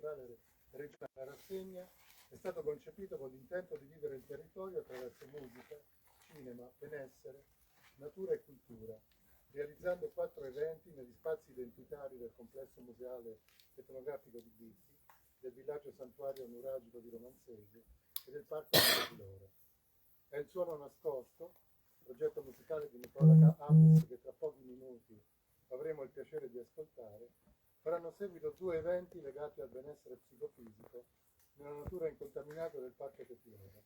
culturale regionale. La rassegna è stato concepito con l'intento di vivere il territorio attraverso musica, cinema, benessere, natura e cultura, realizzando 4 eventi negli spazi identitari del complesso museale etnografico di Bizzi, del villaggio santuario nuragico di Romanzese e del parco di Loro. È il suono nascosto, progetto musicale di Nicola Amis, che tra pochi minuti avremo il piacere di ascoltare. Faranno seguito 2 eventi legati al benessere psicofisico nella natura incontaminata del Parco Petiora.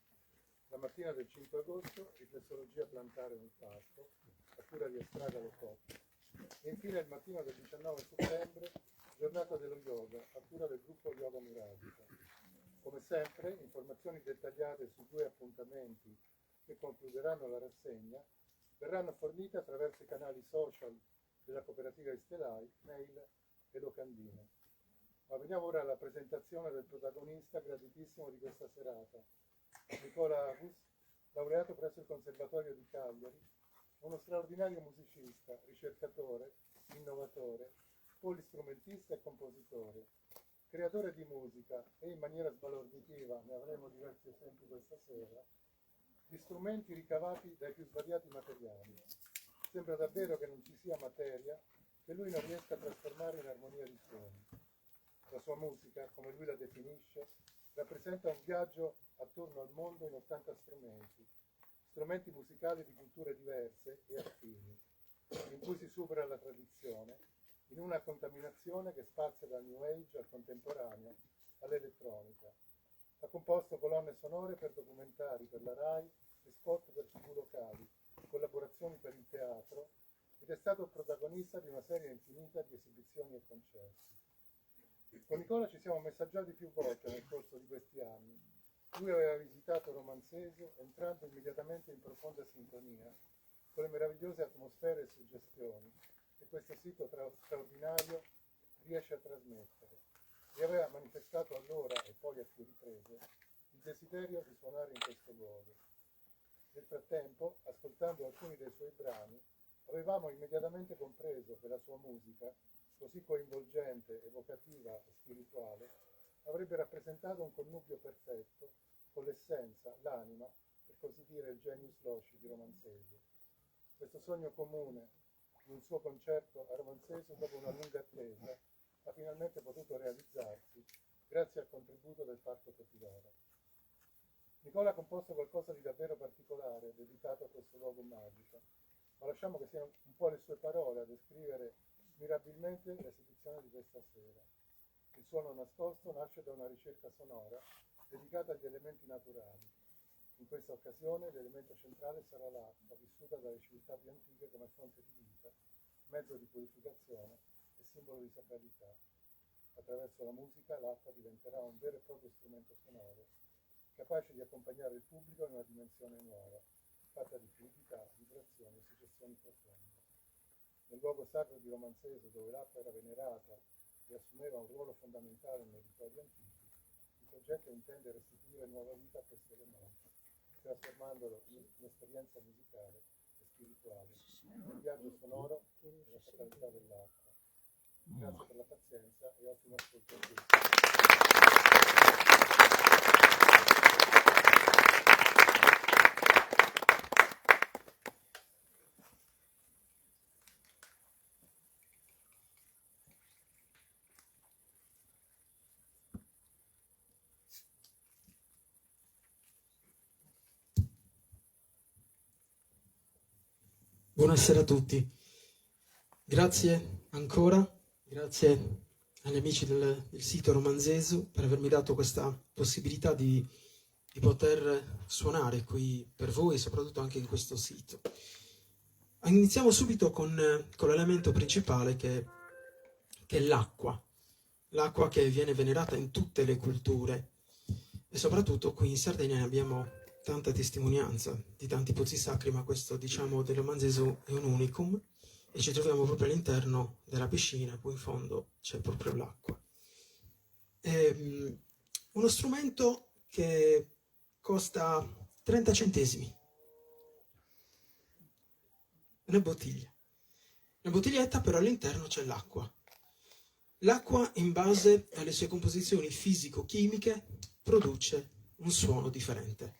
La mattina del 5 agosto, riflessologia plantare nel parco, a cura di Estraga Locotto. E infine il mattino del 19 settembre, giornata dello yoga, a cura del gruppo Yoga Nuragica. Come sempre, informazioni dettagliate sui 2 appuntamenti che concluderanno la rassegna verranno fornite attraverso i canali social della cooperativa Estelai, mail e locandine. Ma veniamo ora alla presentazione del protagonista graditissimo di questa serata, Nicola Agus, laureato presso il Conservatorio di Cagliari, uno straordinario musicista, ricercatore, innovatore, polistrumentista e compositore, creatore di musica e in maniera sbalorditiva, ne avremo diversi esempi questa sera, di strumenti ricavati dai più svariati materiali. Sembra davvero che non ci sia materia che lui non riesca a trasformare in armonia di suoni. La sua musica, come lui la definisce, rappresenta un viaggio attorno al mondo in 80 strumenti musicali di culture diverse e affini, in cui si supera la tradizione, in una contaminazione che spazia dal New Age al contemporaneo all'elettronica. Ha composto colonne sonore per documentari per la RAI e spot per TV locali, collaborazioni per il teatro, ed è stato il protagonista di una serie infinita di esibizioni e concerti. Con Nicola ci siamo messaggiati più volte nel corso di questi anni. Lui aveva visitato Romanzese entrando immediatamente in profonda sintonia con le meravigliose atmosfere e suggestioni che questo sito straordinario riesce a trasmettere, e aveva manifestato allora e poi a più riprese il desiderio di suonare in questo luogo. Nel frattempo, ascoltando alcuni dei suoi brani, avevamo immediatamente compreso che la sua musica, così coinvolgente, evocativa e spirituale, avrebbe rappresentato un connubio perfetto con l'essenza, l'anima, per così dire il genius loci di Romanzese. Questo sogno comune di un suo concerto a Romanzese, dopo una lunga attesa, ha finalmente potuto realizzarsi grazie al contributo del Parco Petiora. Nicola ha composto qualcosa di davvero particolare dedicato a questo luogo magico, ma lasciamo che siano un po' le sue parole a descrivere mirabilmente l'esibizione di questa sera. Il suono nascosto nasce da una ricerca sonora dedicata agli elementi naturali. In questa occasione l'elemento centrale sarà l'acqua, vissuta dalle civiltà più antiche come fonte di vita, mezzo di purificazione e simbolo di sacralità. Attraverso la musica l'acqua diventerà un vero e proprio strumento sonoro, capace di accompagnare il pubblico in una dimensione nuova, fatta di fluidità, vibrazioni e suggestioni profonde. Nel luogo sacro di Romanzese, dove l'acqua era venerata e assumeva un ruolo fondamentale nei rituali antichi, il progetto intende restituire nuova vita a questo elemento, trasformandolo in un'esperienza musicale e spirituale, un viaggio sonoro nella sacralità dell'acqua. Grazie per la pazienza e ottimo ascolto a tutti. Buonasera a tutti, grazie ancora, grazie agli amici del sito Romanzesu per avermi dato questa possibilità di poter suonare qui per voi e soprattutto anche in questo sito. Iniziamo subito con l'elemento principale che è l'acqua che viene venerata in tutte le culture e soprattutto qui in Sardegna ne abbiamo tanta testimonianza di tanti pozzi sacri, ma questo, diciamo, del Romanzesu è un unicum e ci troviamo proprio all'interno della piscina, poi in fondo c'è proprio l'acqua. È uno strumento che costa 30 centesimi, una bottiglietta, però all'interno c'è l'acqua. L'acqua, in base alle sue composizioni fisico-chimiche, produce un suono differente.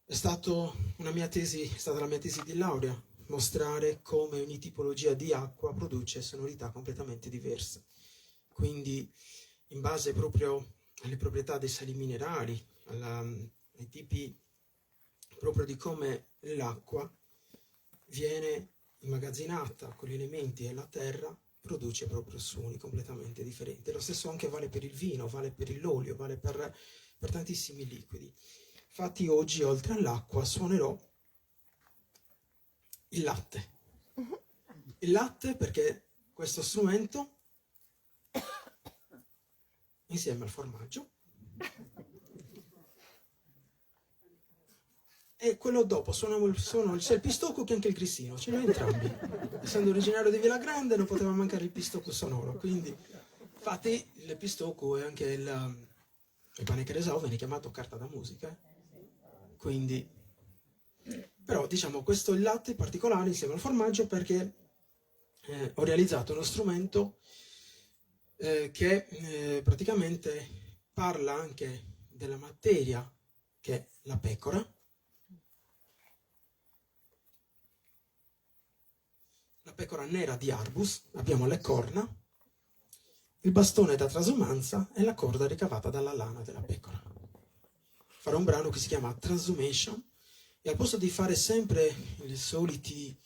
È stata la mia tesi di laurea, mostrare come ogni tipologia di acqua produce sonorità completamente diverse. Quindi, in base proprio alle proprietà dei sali minerali, ai tipi proprio di come l'acqua viene immagazzinata con gli elementi e la terra, produce proprio suoni completamente differenti. Lo stesso anche vale per il vino, vale per l'olio, vale per tantissimi liquidi. Infatti oggi, oltre all'acqua, suonerò il latte. Il latte perché questo strumento, insieme al formaggio, e quello dopo suono sia il pistocco che anche il grissino, ce li ho entrambi. Essendo originario di Villa Grande non poteva mancare il pistocco sonoro, quindi infatti il pistocco è anche il pane che resò, viene chiamato carta da musica, quindi però diciamo questo il latte in particolare insieme al formaggio perché ho realizzato uno strumento che praticamente parla anche della materia che è la pecora. La pecora nera di Arbus, abbiamo le corna, il bastone da trasumanza e la corda ricavata dalla lana della pecora. Farò un brano che si chiama Transumation e al posto di fare sempre i soliti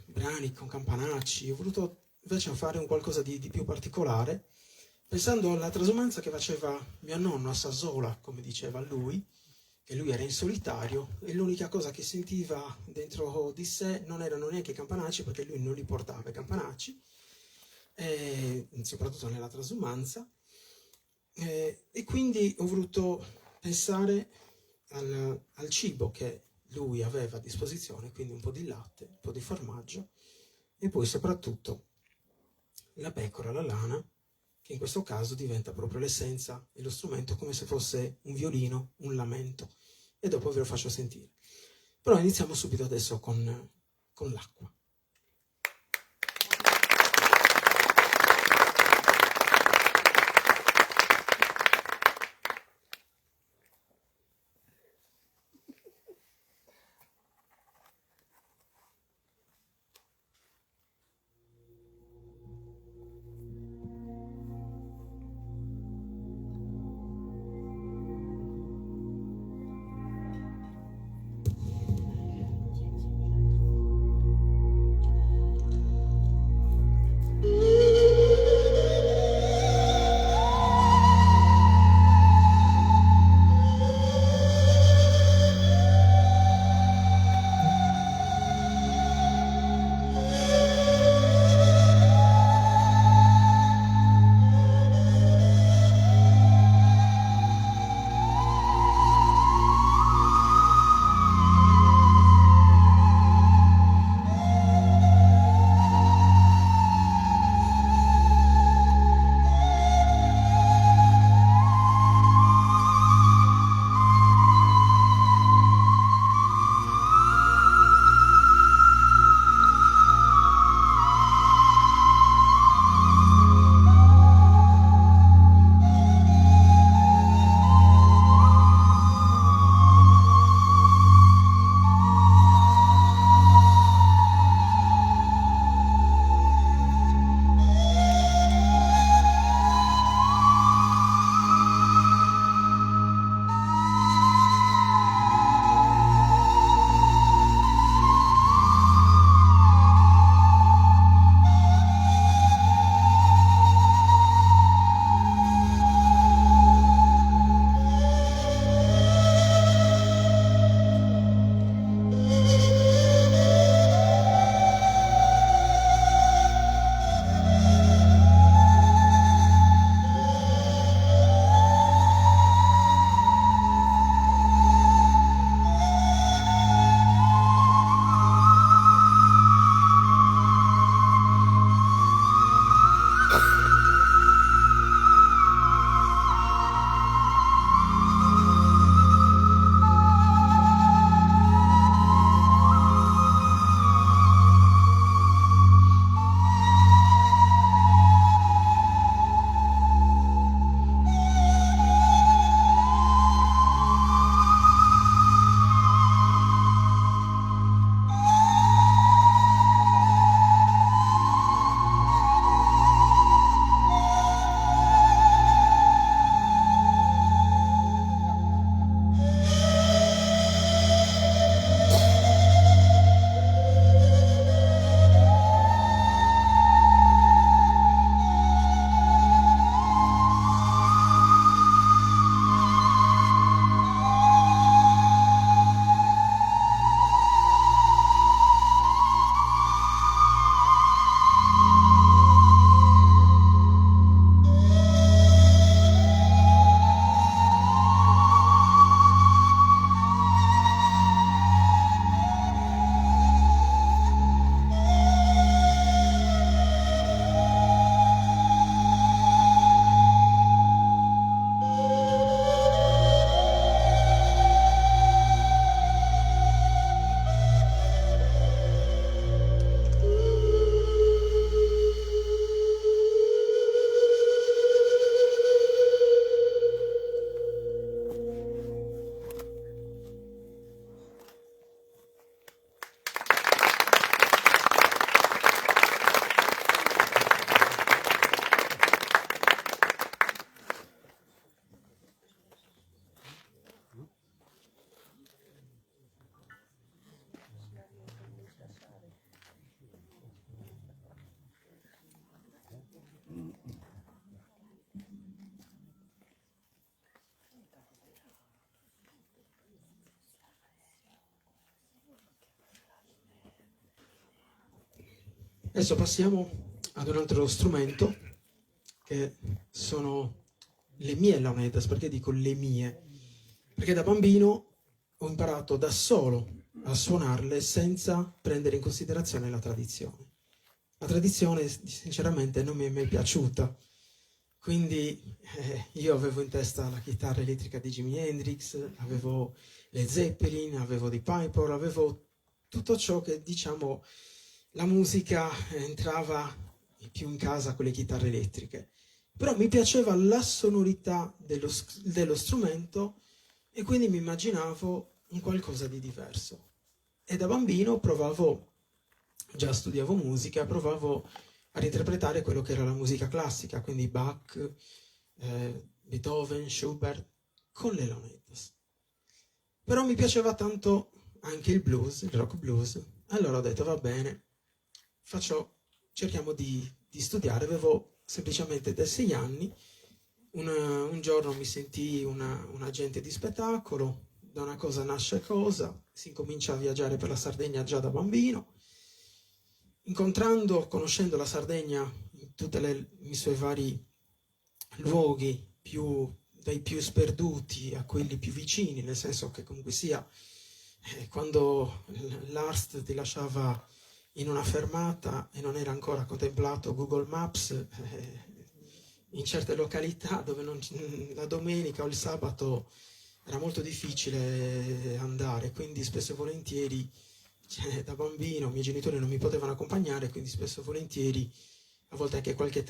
brani con campanacci, ho voluto invece fare un qualcosa di più particolare, pensando alla trasumanza che faceva mio nonno a Sassola, come diceva lui, che lui era in solitario e l'unica cosa che sentiva dentro di sé non erano neanche i campanacci, perché lui non li portava i campanacci, soprattutto nella trasumanza, e quindi ho voluto pensare al cibo che lui aveva a disposizione, quindi un po' di latte, un po' di formaggio e poi soprattutto la pecora, la lana, che in questo caso diventa proprio l'essenza e lo strumento, come se fosse un violino, un lamento, e dopo ve lo faccio sentire. Però iniziamo subito adesso con l'acqua. Adesso passiamo ad un altro strumento che sono le mie launeddas. Perché dico le mie? Perché da bambino ho imparato da solo a suonarle senza prendere in considerazione la tradizione. La tradizione sinceramente non mi è mai piaciuta, quindi io avevo in testa la chitarra elettrica di Jimi Hendrix, avevo le Zeppelin, avevo di Piper, avevo tutto ciò che, diciamo, la musica entrava più in casa con le chitarre elettriche. Però mi piaceva la sonorità dello strumento e quindi mi immaginavo un qualcosa di diverso. E da bambino già studiavo musica, provavo a interpretare quello che era la musica classica, quindi Bach, Beethoven, Schubert, con le launeddas. Però mi piaceva tanto anche il blues, il rock blues. Allora ho detto, va bene, cerchiamo di studiare. Avevo semplicemente dai 6 anni. Un giorno mi sentii un agente di spettacolo, da una cosa nasce cosa, si incomincia a viaggiare per la Sardegna già da bambino, conoscendo la Sardegna in tutti i suoi vari luoghi, dai più sperduti a quelli più vicini, nel senso che comunque sia, quando l'ARST ti lasciava in una fermata e non era ancora contemplato Google Maps, in certe località dove la domenica o il sabato era molto difficile andare, quindi spesso e volentieri, da bambino, i miei genitori non mi potevano accompagnare, quindi spesso e volentieri, a volte anche qualche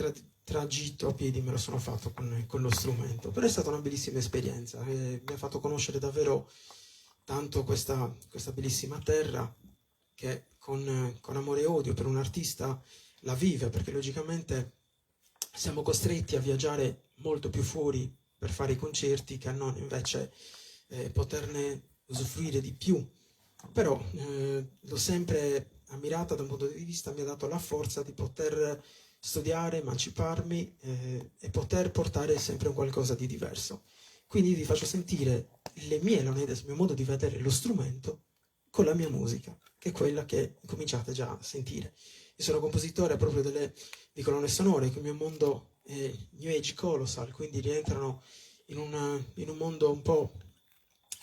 tragitto a piedi me lo sono fatto con lo strumento. Però è stata una bellissima esperienza, mi ha fatto conoscere davvero tanto questa bellissima terra che con amore e odio per un artista la vive, perché logicamente siamo costretti a viaggiare molto più fuori per fare i concerti che a non invece poterne usufruire di più. Però l'ho sempre ammirata da un punto di vista, mi ha dato la forza di poter studiare, emanciparmi e poter portare sempre un qualcosa di diverso. Quindi vi faccio sentire le mie launeddas, il mio modo di vedere lo strumento con la mia musica, che è quella che cominciate già a sentire. Io sono compositore proprio di colonne sonore, che il mio mondo è New Age Colossal, quindi rientrano in un mondo un po'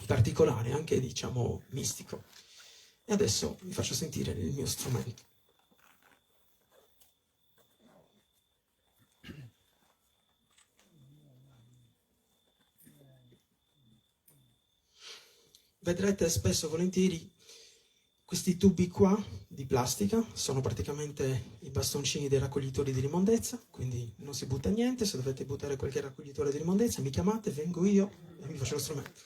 particolare, anche diciamo mistico. E adesso vi faccio sentire il mio strumento. Vedrete spesso e volentieri questi tubi qua di plastica, sono praticamente i bastoncini dei raccoglitori di immondezza, quindi non si butta niente. Se dovete buttare qualche raccoglitore di immondezza mi chiamate, vengo io e vi faccio lo strumento.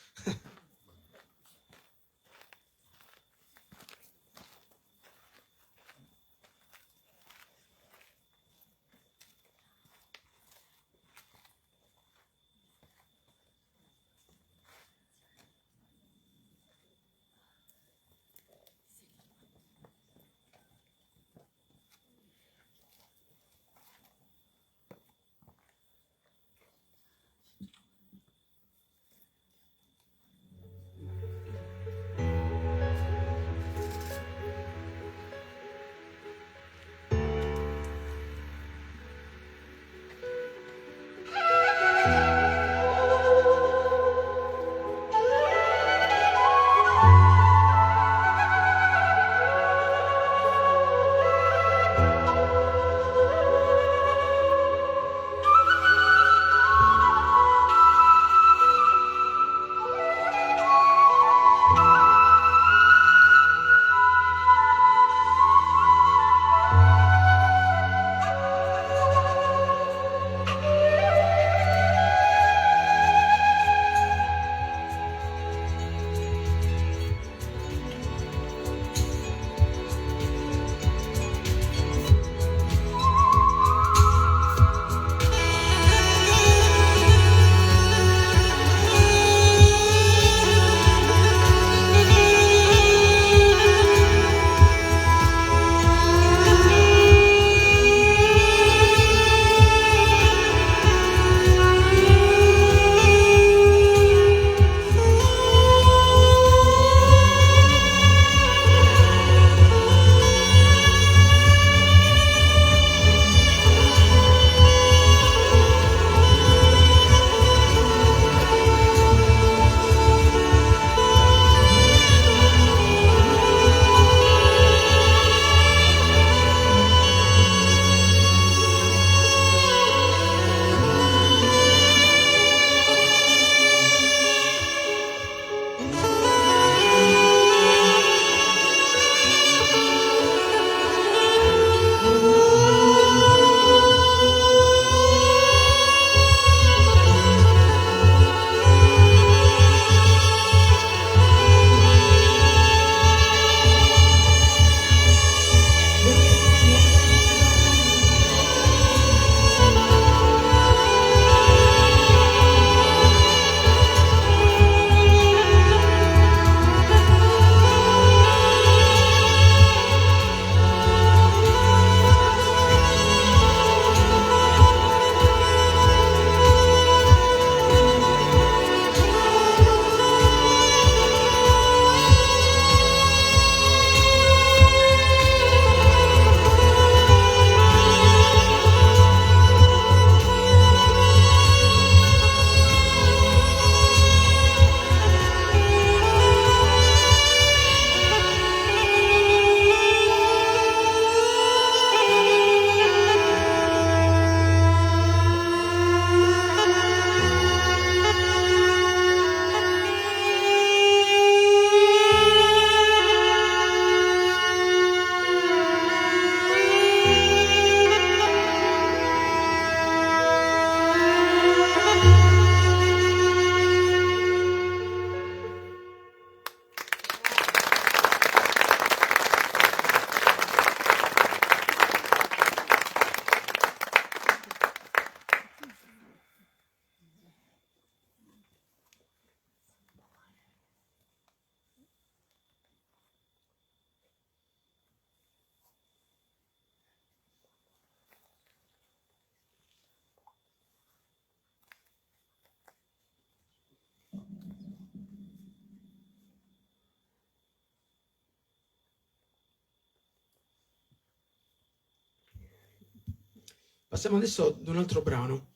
Passiamo adesso ad un altro brano.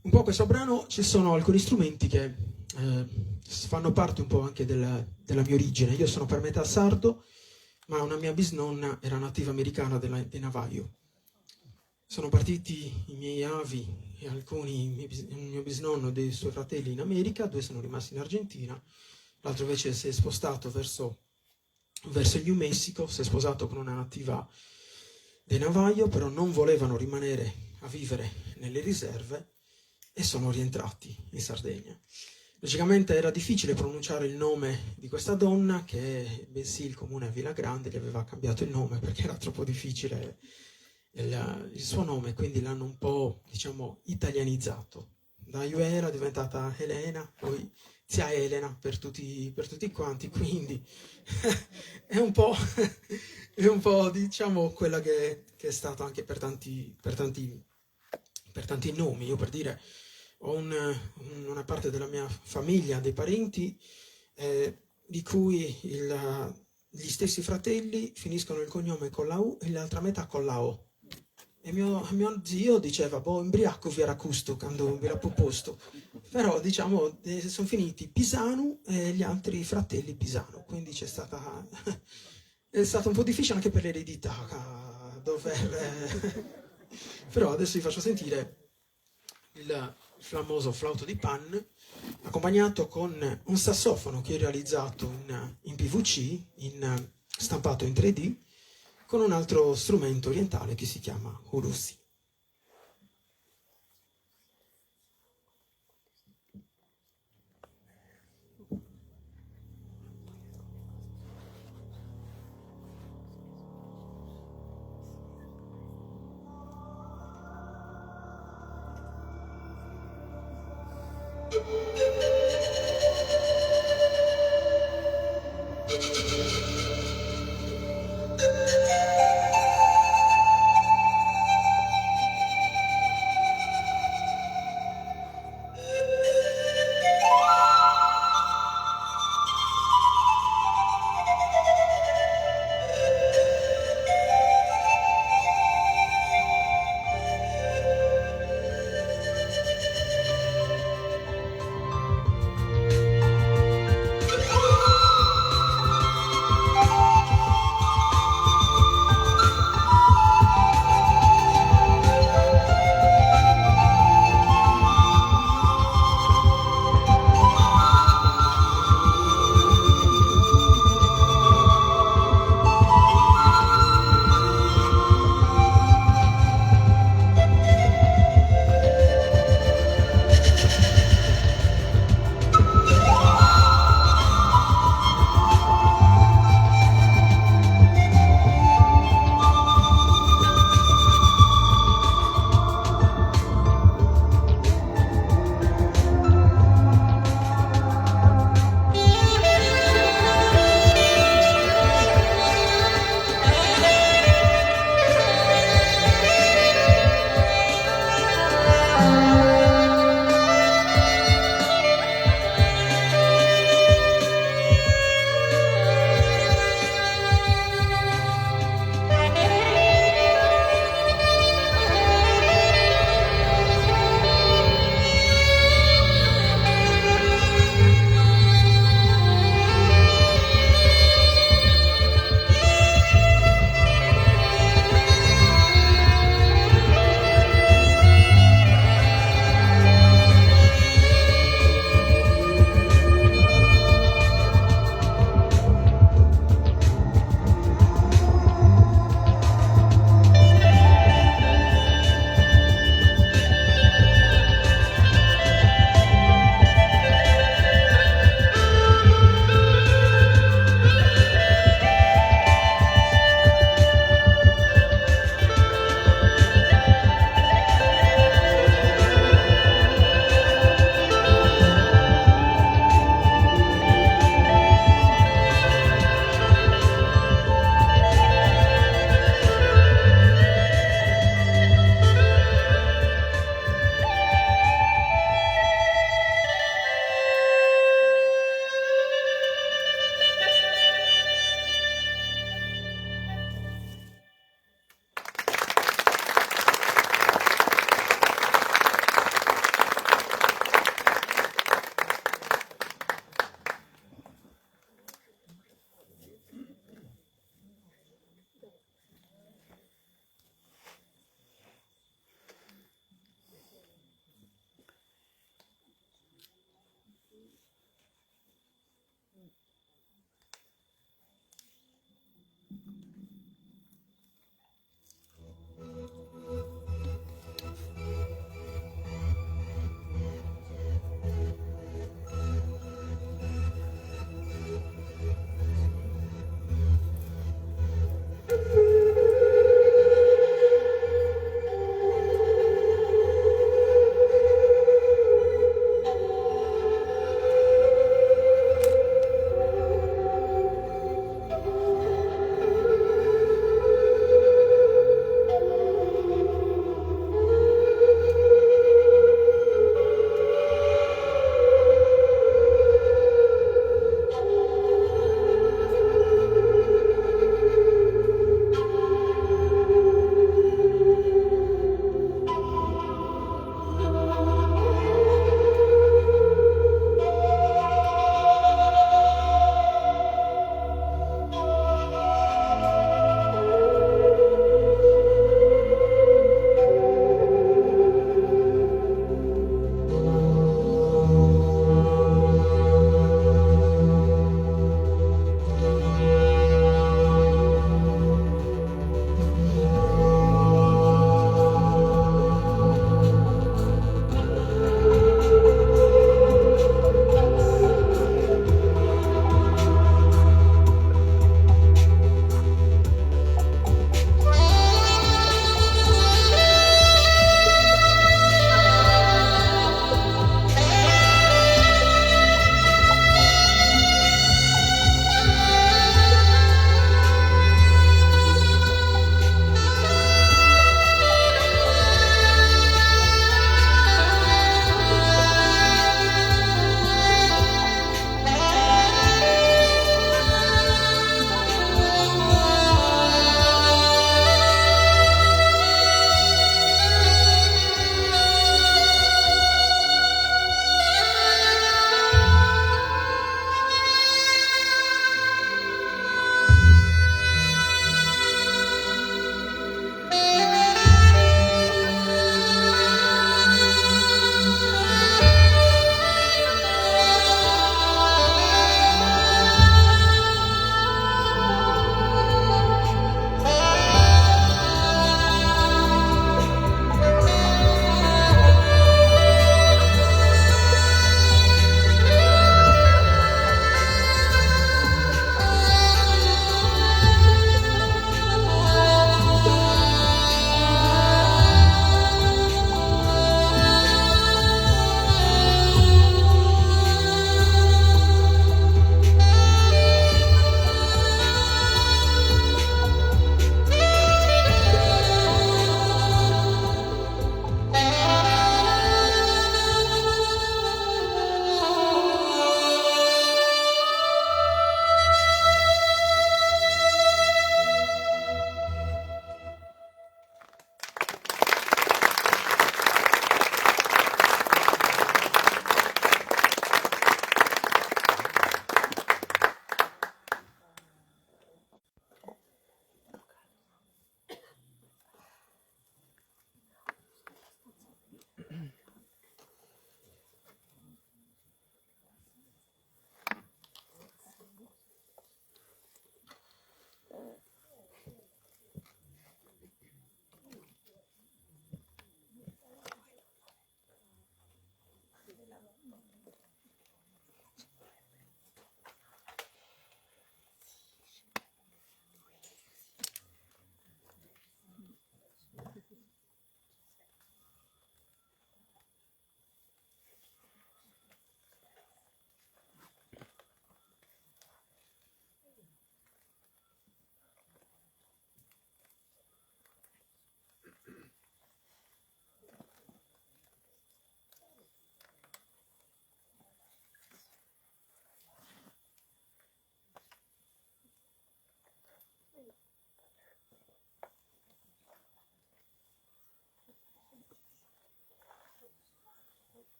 Un po' questo brano ci sono alcuni strumenti che fanno parte un po' anche della mia origine. Io sono per metà sardo, ma una mia bisnonna era nativa americana di Navajo. Sono partiti i miei avi e un mio bisnonno e dei suoi fratelli in America, 2 sono rimasti in Argentina, l'altro invece si è spostato verso il New Mexico, si è sposato con una nativa dei Navajo, però non volevano rimanere a vivere nelle riserve e sono rientrati in Sardegna. Logicamente era difficile pronunciare il nome di questa donna che, bensì il comune a Villa Grande gli aveva cambiato il nome perché era troppo difficile il suo nome, quindi l'hanno un po', diciamo, italianizzato. Da Iuera è diventata Elena, poi zia Elena per tutti quanti, quindi è un po', diciamo, quella che è stata anche per tanti nomi. Io, per dire, ho una parte della mia famiglia, dei parenti, di cui gli stessi fratelli finiscono il cognome con la U e l'altra metà con la O. E mio zio diceva, boh, imbriaco vi era custo quando vi era proposto. Però, diciamo, sono finiti Pisanu e gli altri fratelli Pisano. Quindi è stato un po' difficile anche per l'eredità Però adesso vi faccio sentire il famoso flauto di Pan, accompagnato con un sassofono che ho realizzato in PVC, stampato in 3D, con un altro strumento orientale che si chiama Urusi.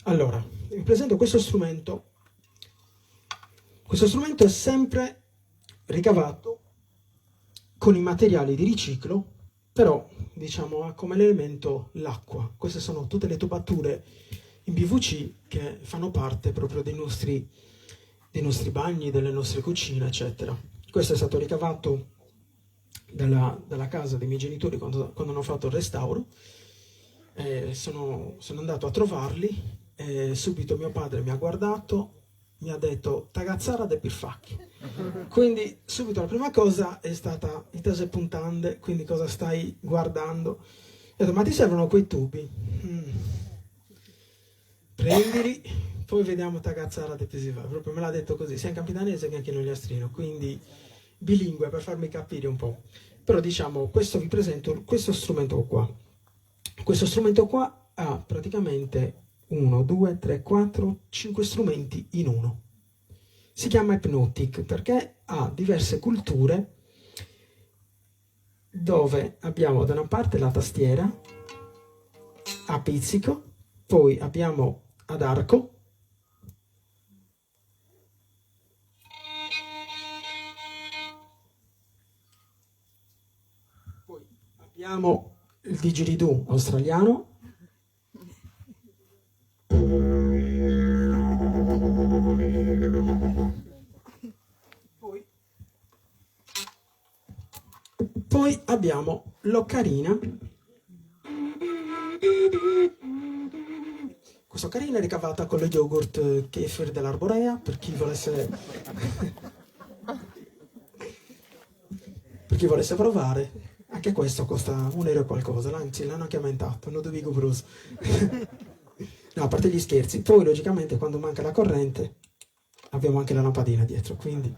Allora, vi presento questo strumento. Questo strumento è sempre ricavato con i materiali di riciclo, però diciamo ha come elemento l'acqua. Queste sono tutte le tubature in PVC che fanno parte proprio dei nostri bagni, delle nostre cucine, eccetera. Questo è stato ricavato dalla casa dei miei genitori quando hanno fatto il restauro. Sono andato a trovarli e subito mio padre mi ha guardato, mi ha detto tagazzara de pirfacchi. Quindi subito la prima cosa è stata i tese puntande, quindi cosa stai guardando? Ho detto ma ti servono quei tubi? Prendili, poi vediamo tagazzara de pirfacchi. Proprio me l'ha detto così, sia in capitanese che anche in ogliastrino, quindi bilingue per farmi capire un po'. Però diciamo, questo vi presento questo strumento qua. Questo strumento qua ha praticamente 1, 2, 3, 4, 5 strumenti in uno. Si chiama Hypnotic perché ha diverse culture dove abbiamo da una parte la tastiera a pizzico, poi abbiamo ad arco, poi abbiamo il didgeridoo australiano, poi abbiamo l'ocarina. Questa ocarina è ricavata con lo yogurt kefir dell'Arborea, per chi volesse provare. Anche questo costa €1 e qualcosa, anzi l'hanno anche aumentato, non dovevo Bruce. No, a parte gli scherzi. Poi logicamente quando manca la corrente abbiamo anche la lampadina dietro, quindi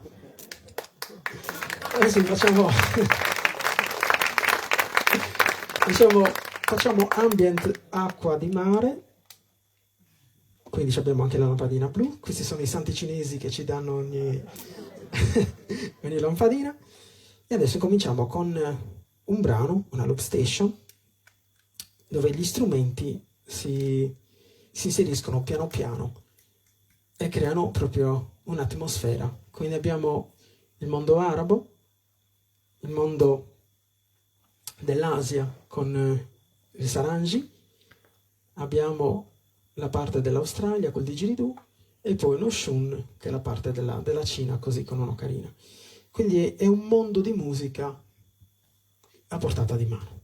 adesso facciamo ambient acqua di mare, quindi abbiamo anche la lampadina blu. Questi sono i santi cinesi che ci danno ogni lampadina. E adesso cominciamo con un brano, una loop station, dove gli strumenti si inseriscono piano piano e creano proprio un'atmosfera. Quindi abbiamo il mondo arabo, il mondo dell'Asia con il sarangi, abbiamo la parte dell'Australia col didgeridoo e poi lo shun che è la parte della Cina così con un'ocarina. Quindi è un mondo di musica a portata di mano.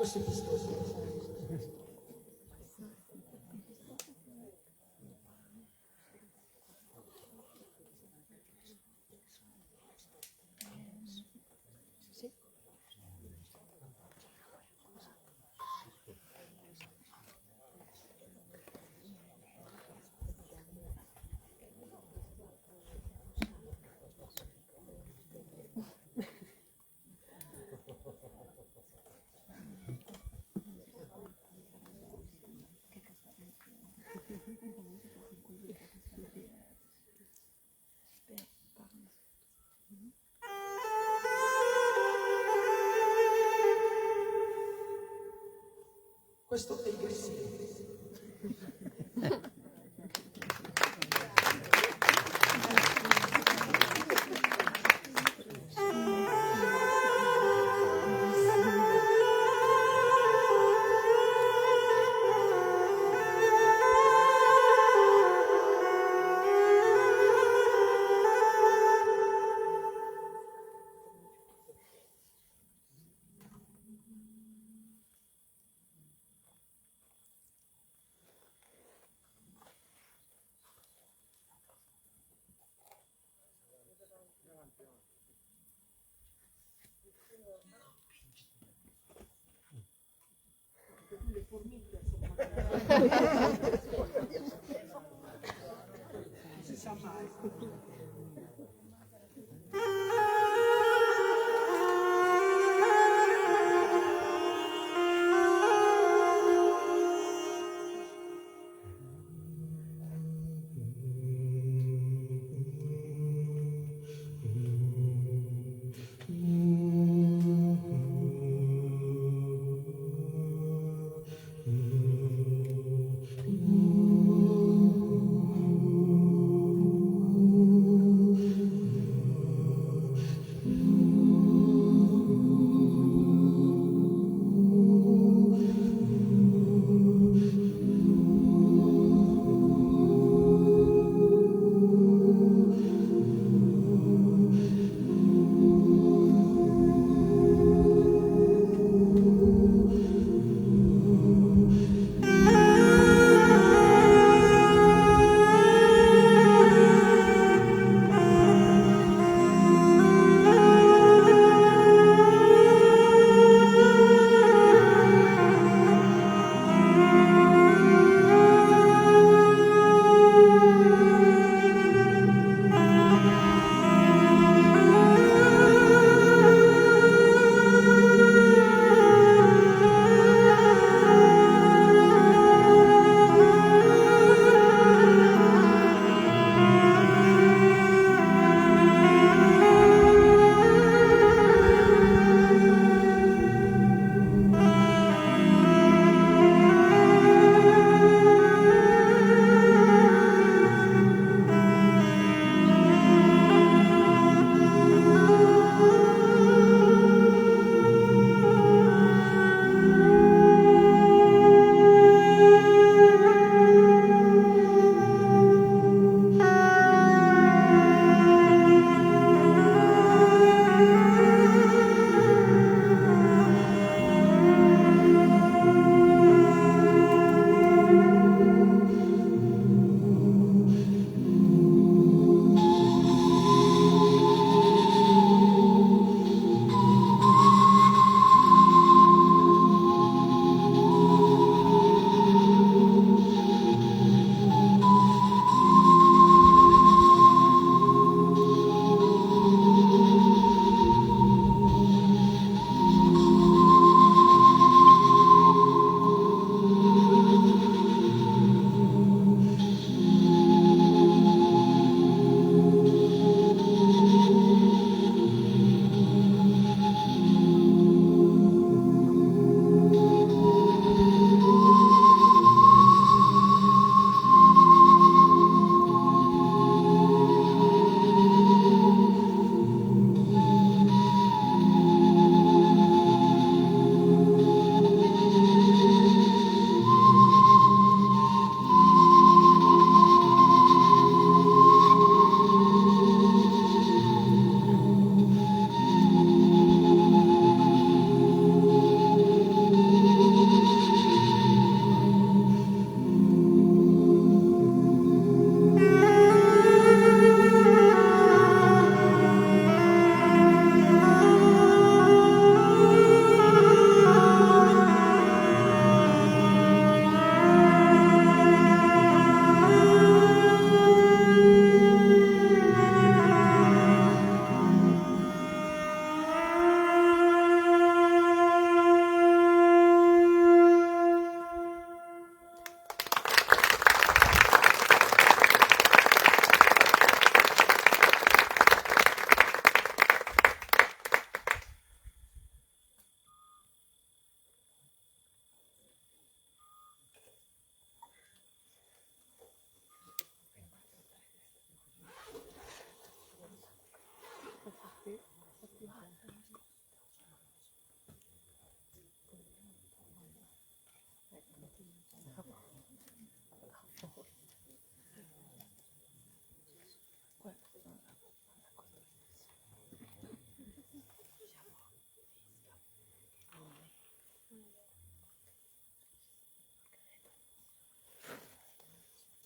Questo è pistoso. Questo è il grissino. Non si sa mai. Mm-hmm.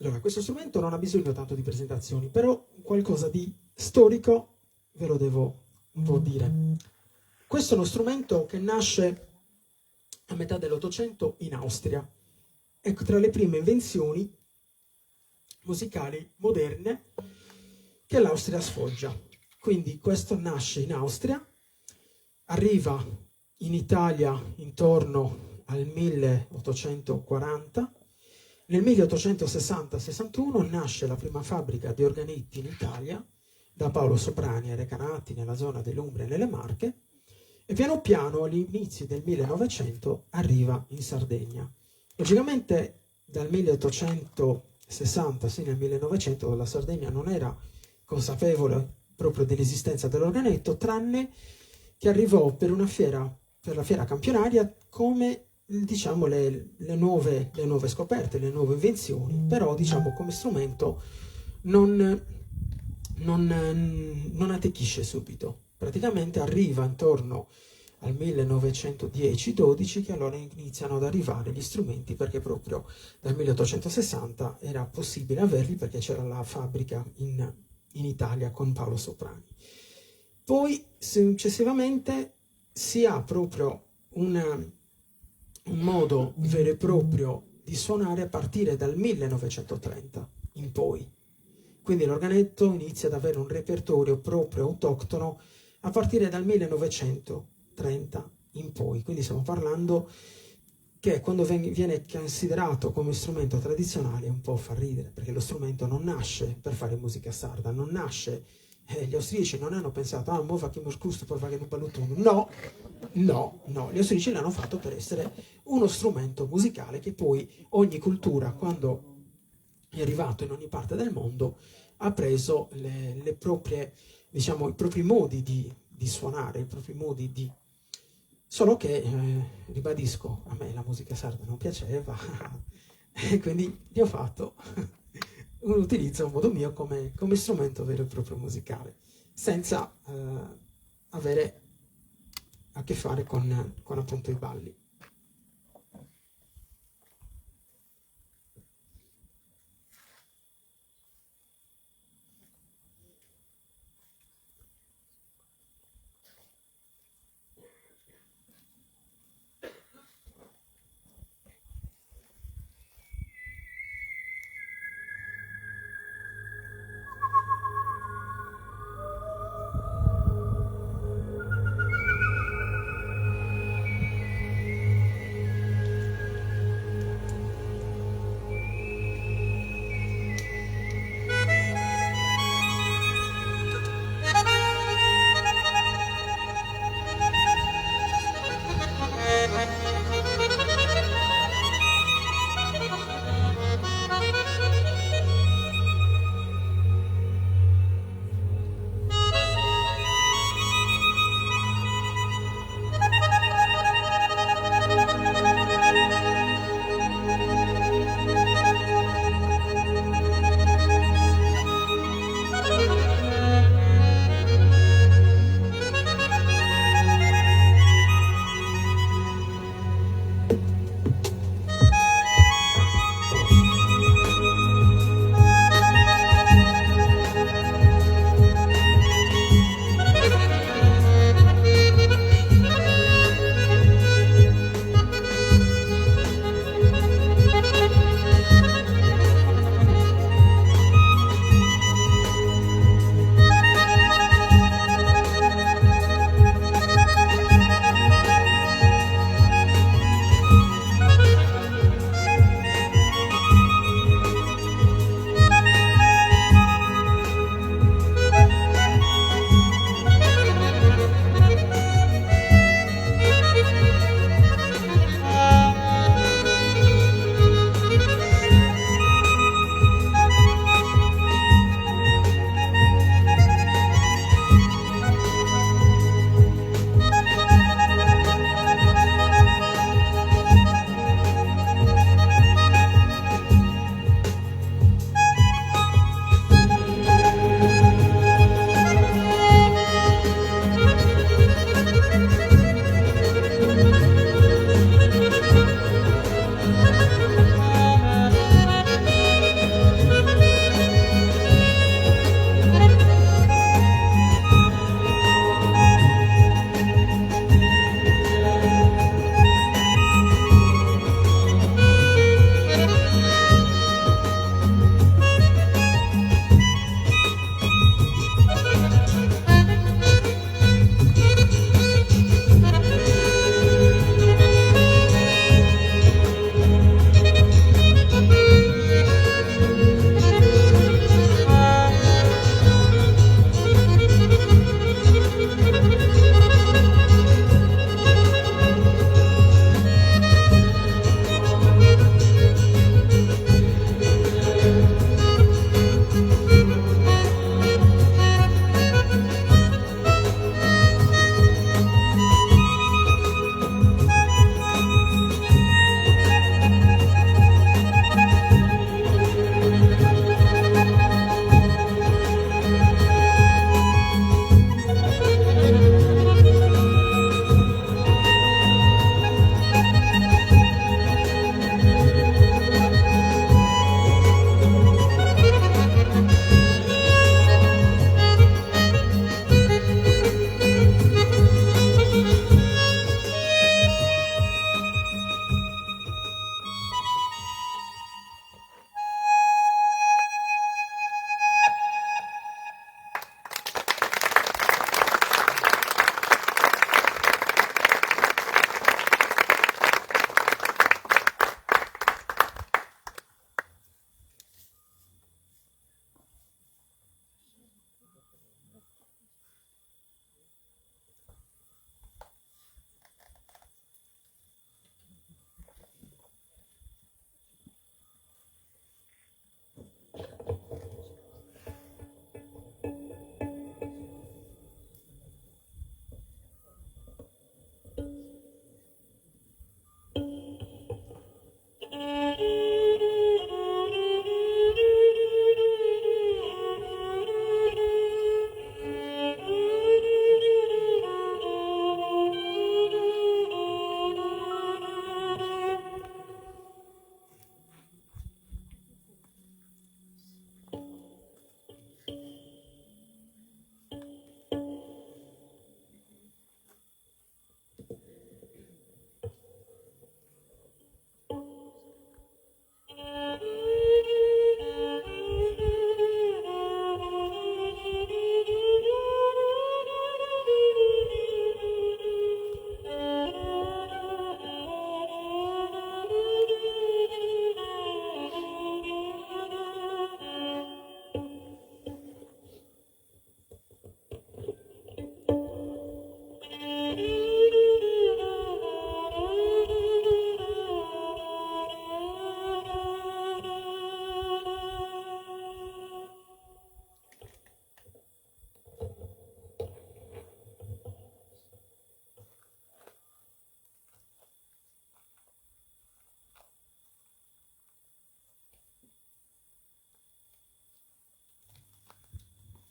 Allora, questo strumento non ha bisogno tanto di presentazioni, però qualcosa di storico ve lo devo un po' dire. Questo è uno strumento che nasce a metà dell'Ottocento in Austria. Ecco, tra le prime invenzioni musicali moderne che l'Austria sfoggia. Quindi questo nasce in Austria, arriva in Italia intorno al 1840. Nel 1860-61 nasce la prima fabbrica di organetti in Italia da Paolo Soprani e Recanati nella zona dell'Umbria e nelle Marche, e piano piano all'inizio del 1900 arriva in Sardegna. Logicamente dal 1860 sino al 1900 la Sardegna non era consapevole proprio dell'esistenza dell'organetto, tranne che arrivò per la fiera campionaria come, diciamo, le nuove scoperte, le nuove invenzioni, però diciamo come strumento non attecchisce subito. Praticamente arriva intorno al 1910-12 che allora iniziano ad arrivare gli strumenti, perché proprio dal 1860 era possibile averli perché c'era la fabbrica in Italia con Paolo Soprani. Poi successivamente si ha proprio un modo vero e proprio di suonare a partire dal 1930 in poi. Quindi l'organetto inizia ad avere un repertorio proprio autoctono a partire dal 1930 in poi. Quindi stiamo parlando che quando viene considerato come strumento tradizionale un po' fa ridere, perché lo strumento non nasce per fare musica sarda, non nasce, gli austriaci non hanno pensato, mo facciamo questo per fare un ballottone. No, gli austriaci l'hanno fatto per essere uno strumento musicale che poi ogni cultura, quando è arrivato in ogni parte del mondo, ha preso le proprie, diciamo, i propri modi di suonare, i propri modi di... Solo che, ribadisco, a me la musica sarda non piaceva e quindi gli ho fatto un utilizzo a modo mio come strumento vero e proprio musicale, senza avere a che fare con appunto i balli.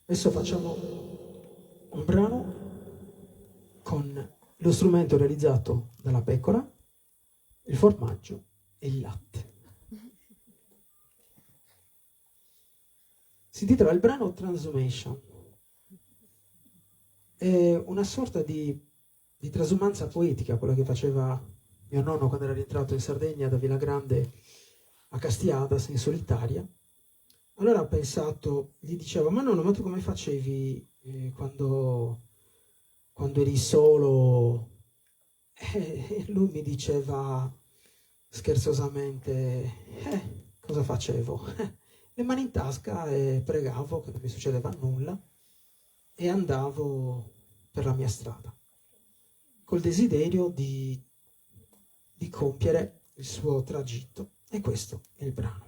Adesso facciamo un brano con lo strumento realizzato dalla pecora, il formaggio e il latte. Si intitola il brano Transumation. È una sorta di trasumanza poetica, quella che faceva mio nonno quando era rientrato in Sardegna da Villagrande a Castiadas in solitaria. Allora ho pensato, gli dicevo, ma nonno, ma tu come facevi quando eri solo? E lui mi diceva scherzosamente, cosa facevo? Le mani in tasca e pregavo che non mi succedeva nulla e andavo per la mia strada, col desiderio di compiere il suo tragitto. E questo è il brano.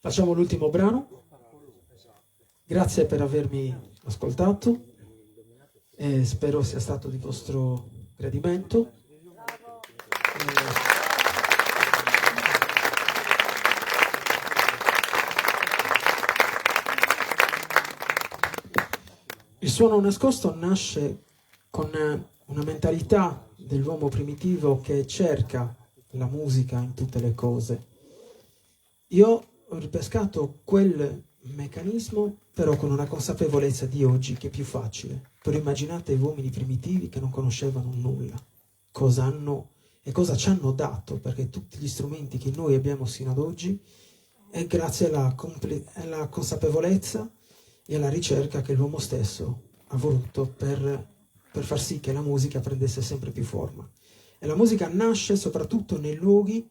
Facciamo l'ultimo brano. Grazie per avermi ascoltato e spero sia stato di vostro gradimento. Il suono nascosto nasce con una mentalità dell'uomo primitivo che cerca la musica in tutte le cose. Io ho ripescato quel meccanismo però con una consapevolezza di oggi che è più facile. Però immaginate gli uomini primitivi che non conoscevano nulla, cosa hanno e cosa ci hanno dato, perché tutti gli strumenti che noi abbiamo sino ad oggi è grazie alla consapevolezza e alla ricerca che l'uomo stesso ha voluto per far sì che la musica prendesse sempre più forma. E la musica nasce soprattutto nei luoghi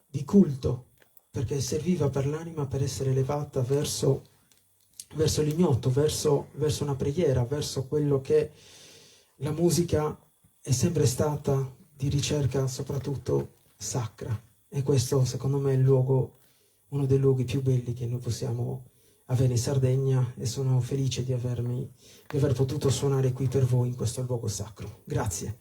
di culto, perché serviva per l'anima per essere elevata verso l'ignoto, verso una preghiera, verso quello che la musica è sempre stata di ricerca soprattutto sacra. E questo secondo me è uno dei luoghi più belli che noi possiamo avere in Sardegna, e sono felice di aver potuto suonare qui per voi in questo luogo sacro. Grazie.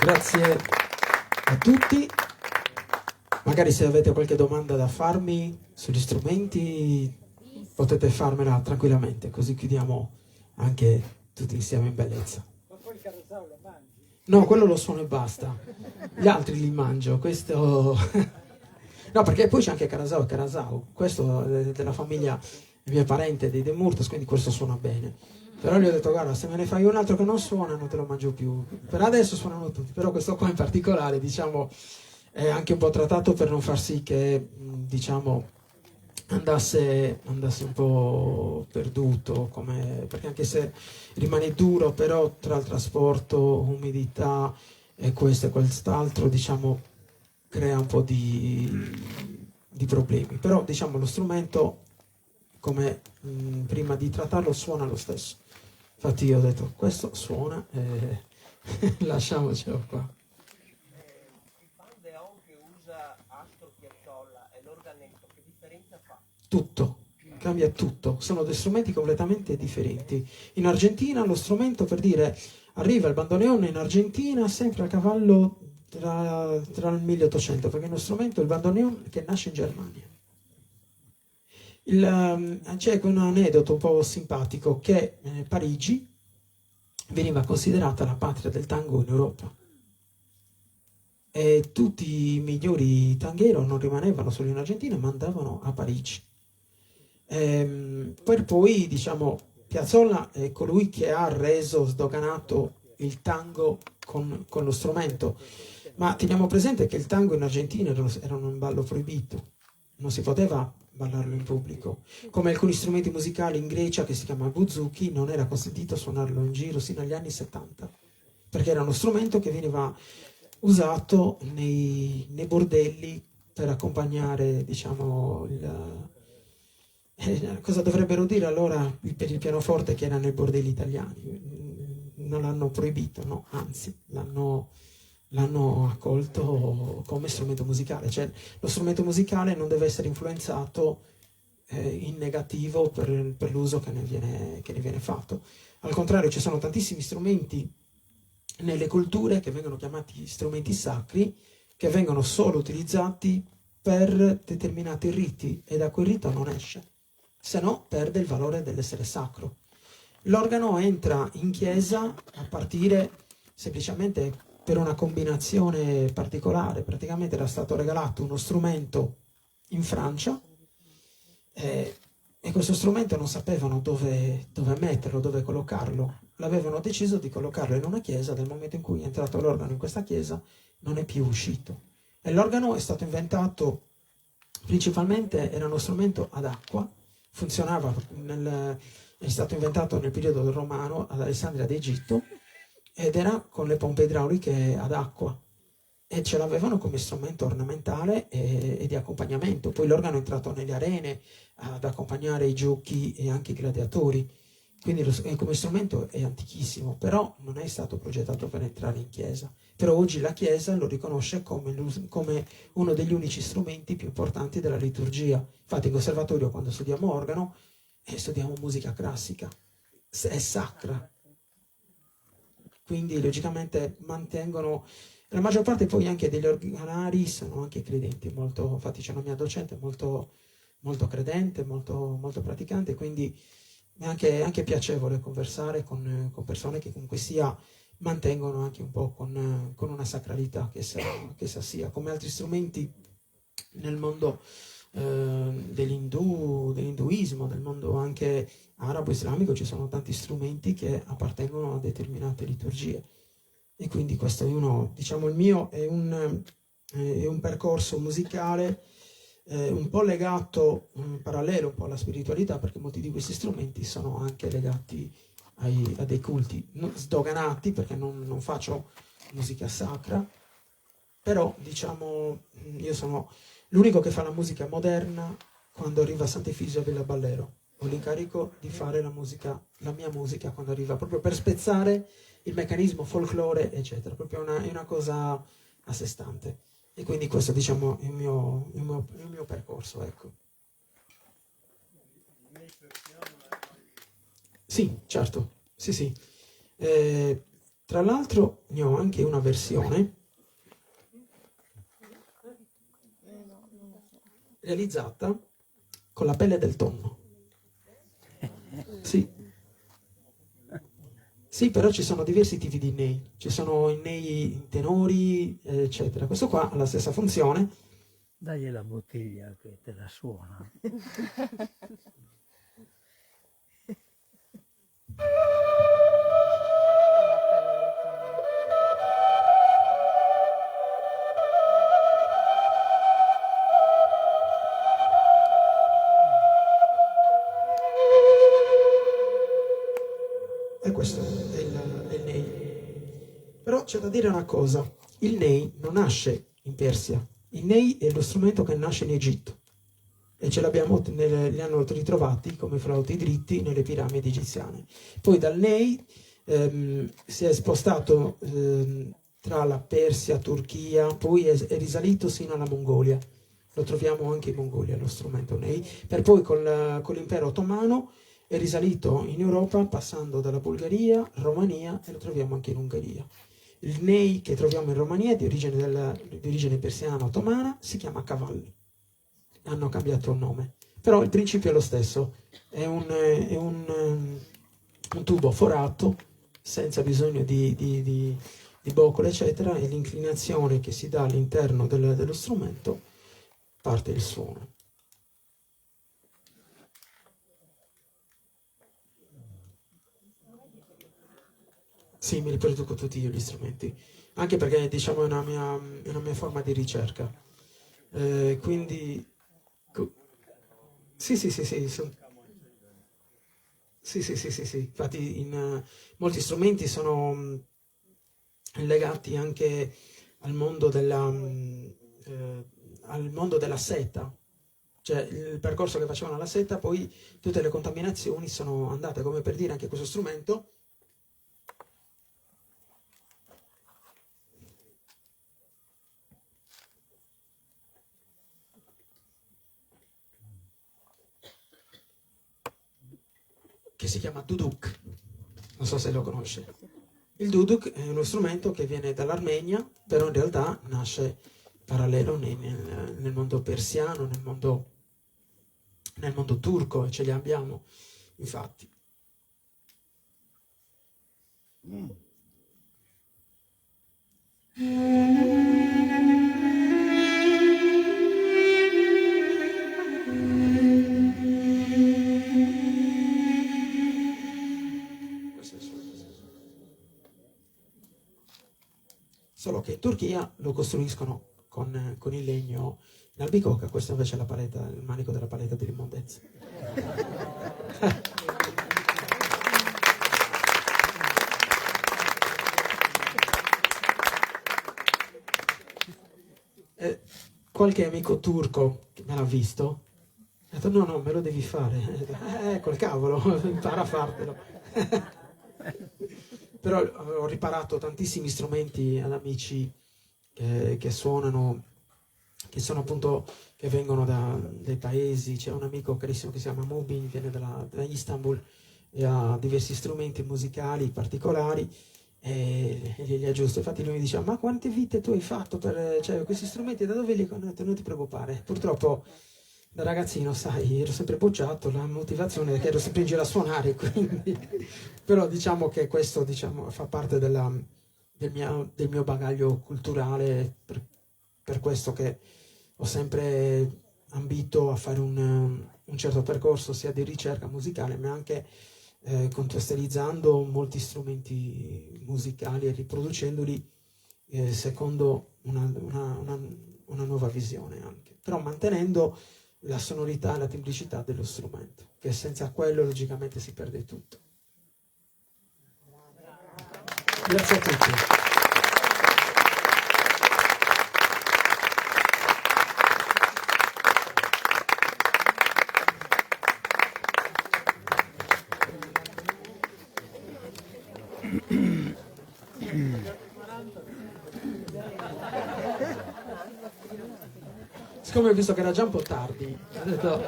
Grazie a tutti. Magari se avete qualche domanda da farmi sugli strumenti potete farmela tranquillamente, così chiudiamo anche tutti insieme in bellezza. Ma poi il carasau lo mangi? No, quello lo suono e basta. Gli altri li mangio, questo... No, perché poi c'è anche Carasau e Carasau. Questo è della famiglia, il mio parente dei De Murtos, quindi questo suona bene. Però gli ho detto, guarda, se me ne fai un altro che non suona, non te lo mangio più. Per adesso suonano tutti, però questo qua in particolare, diciamo, è anche un po' trattato per non far sì che, diciamo, andasse un po' perduto, perché anche se rimane duro, però tra il trasporto, umidità e questo e quest'altro, diciamo, crea un po' di problemi. Però, diciamo, lo strumento, come prima di trattarlo, suona lo stesso. Infatti io ho detto, questo suona e lasciamocelo qua. Il pandeon che usa Astro Piazzolla e l'organetto, che differenza fa? Tutto, cambia tutto, sono due strumenti completamente differenti. In Argentina lo strumento, per dire, arriva il bandoneon in Argentina sempre a cavallo tra il 1800, perché è uno strumento, il bandoneon, che nasce in Germania. C'è un aneddoto un po' simpatico che Parigi veniva considerata la patria del tango in Europa. E tutti i migliori tanghero non rimanevano solo in Argentina, ma andavano a Parigi. Per poi, diciamo, Piazzolla è colui che ha sdoganato il tango con lo strumento. Ma teniamo presente che il tango in Argentina era un ballo proibito, non si poteva ballarlo in pubblico. Come alcuni strumenti musicali in Grecia, che si chiama buzuki, non era consentito suonarlo in giro sino agli anni 70, perché era uno strumento che veniva usato nei bordelli per accompagnare, diciamo, cosa dovrebbero dire allora per il pianoforte che era nei bordelli italiani? Non l'hanno proibito, no, anzi, l'hanno accolto come strumento musicale, cioè lo strumento musicale non deve essere influenzato in negativo per l'uso che ne viene fatto. Al contrario, ci sono tantissimi strumenti nelle culture che vengono chiamati strumenti sacri, che vengono solo utilizzati per determinati riti e da quel rito non esce, se no perde il valore dell'essere sacro. L'organo entra in chiesa a partire semplicemente per una combinazione particolare. Praticamente era stato regalato uno strumento in Francia e questo strumento non sapevano dove metterlo, dove collocarlo. L'avevano deciso di collocarlo in una chiesa. Dal momento in cui è entrato l'organo in questa chiesa non è più uscito. E l'organo è stato inventato principalmente, era uno strumento ad acqua, funzionava, è stato inventato nel periodo romano ad Alessandria d'Egitto ed era con le pompe idrauliche ad acqua e ce l'avevano come strumento ornamentale e di accompagnamento. Poi l'organo è entrato nelle arene ad accompagnare i giochi e anche i gladiatori, quindi come strumento è antichissimo, però non è stato progettato per entrare in chiesa. Però oggi la chiesa lo riconosce come uno degli unici strumenti più importanti della liturgia. Infatti in conservatorio, quando studiamo organo, studiamo musica classica, è sacra. Quindi logicamente mantengono, la maggior parte poi anche degli organari sono anche credenti, infatti c'è una mia docente molto, molto credente, molto, molto praticante, quindi è anche piacevole conversare con persone che comunque sia mantengono anche un po' con una sacralità che sia, come altri strumenti nel mondo dell'induismo, nel mondo anche arabo-islamico, ci sono tanti strumenti che appartengono a determinate liturgie. E quindi questo è uno, diciamo, il mio è un percorso musicale un po' legato, parallelo un po' alla spiritualità, perché molti di questi strumenti sono anche legati a dei culti sdoganati, perché non faccio musica sacra, però diciamo io sono l'unico che fa la musica moderna quando arriva a Sant'Efisio a Villa Ballero. Ho l'incarico di fare la mia musica quando arriva, proprio per spezzare il meccanismo folklore, eccetera. Proprio è una cosa a sé stante. E quindi questo, diciamo, è il mio percorso, ecco. Sì, certo, sì. Tra l'altro ne ho anche una versione realizzata con la pelle del tonno. Sì. Sì, però ci sono diversi tipi di nei. Ci sono i nei tenori, eccetera. Questo qua ha la stessa funzione. Dagli la bottiglia che te la suona. E questo è il nei. Però c'è da dire una cosa, il nei non nasce in Persia, il nei è lo strumento che nasce in Egitto e ce l'abbiamo, li hanno ritrovati come flauti dritti nelle piramidi egiziane. Poi dal nei si è spostato tra la Persia, Turchia, poi è risalito sino alla Mongolia. Lo troviamo anche in Mongolia lo strumento nei, per poi con l'impero ottomano è risalito in Europa passando dalla Bulgaria, Romania e lo troviamo anche in Ungheria. Il nei che troviamo in Romania di origine persiana ottomana si chiama cavalli. Hanno cambiato il nome, però il principio è lo stesso. È un tubo forato senza bisogno di boccole eccetera, e l'inclinazione che si dà all'interno dello strumento parte il suono. Sì, mi riproduco tutti io gli strumenti, anche perché diciamo è una mia forma di ricerca. Quindi sì, sì, sì, sì, sì. Infatti molti strumenti sono legati anche al mondo della seta. Cioè il percorso che facevano alla seta, poi tutte le contaminazioni sono andate, come per dire anche questo strumento. Che si chiama duduk, non so se lo conosce. Il duduk è uno strumento che viene dall'Armenia, però in realtà nasce parallelo nel mondo persiano, nel mondo turco, e ce li abbiamo, infatti. Solo che in Turchia lo costruiscono con il legno in albicocca, questo invece è il manico della paletta dell'immondezza. Qualche amico turco che me l'ha visto ha detto no, me lo devi fare. Col cavolo, impara a fartelo. Però ho riparato tantissimi strumenti ad amici che suonano, che sono appunto, che vengono dai paesi. C'è un amico carissimo che si chiama Mubin, viene da Istanbul e ha diversi strumenti musicali particolari e li aggiusto. Infatti lui mi diceva: ma quante vite tu hai fatto cioè, questi strumenti, da dove li hai? Non ti preoccupare, purtroppo da ragazzino, sai, ero sempre bocciato, la motivazione è che ero sempre in giro a suonare, quindi però diciamo che questo fa parte del mio bagaglio culturale, per questo che ho sempre ambito a fare un certo percorso sia di ricerca musicale, ma anche contestualizzando molti strumenti musicali e riproducendoli secondo una nuova visione anche, però mantenendo la sonorità e la templicità dello strumento, che senza quello logicamente si perde tutto. Grazie a tutti. Siccome ho visto che era già un po' tardi, ho detto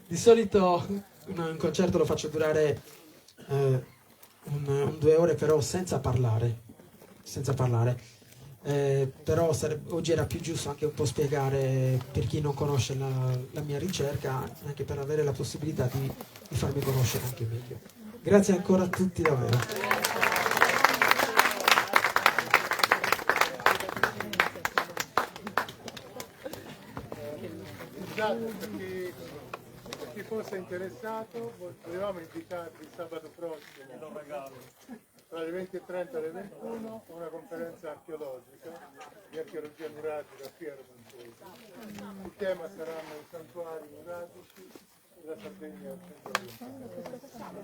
di solito un concerto lo faccio durare un 2 ore però senza parlare. Però oggi era più giusto anche un po' spiegare per chi non conosce la mia ricerca, anche per avere la possibilità di farmi conoscere anche meglio. Grazie ancora a tutti davvero. Scusate, per chi fosse interessato, volevamo invitarvi sabato prossimo, tra le 20:30 e le 21, a una conferenza archeologica di archeologia nuragica qui a Romanzese. Il tema saranno i santuari nuragici e la Sardegna centro-orientale.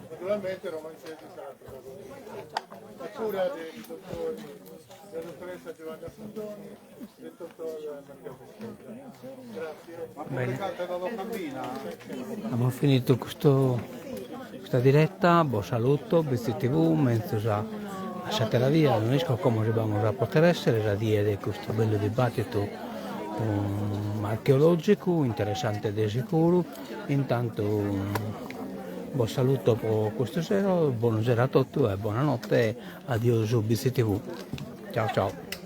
Naturalmente Romanzese sarà protagonista. A cura della dottoressa Giovanna Sandoni e del dottor Matteo Pescetta. Grazie. Abbiamo finito questa diretta, vos saluto, Visit TV, mentre lasciate la via, non so come vamos a poter essere, radire questo bello dibattito archeologico, interessante di sicuro. Intanto vi saluto per questo sera, buonasera a tutti e buonanotte, addio su Visit TV. Ciao ciao.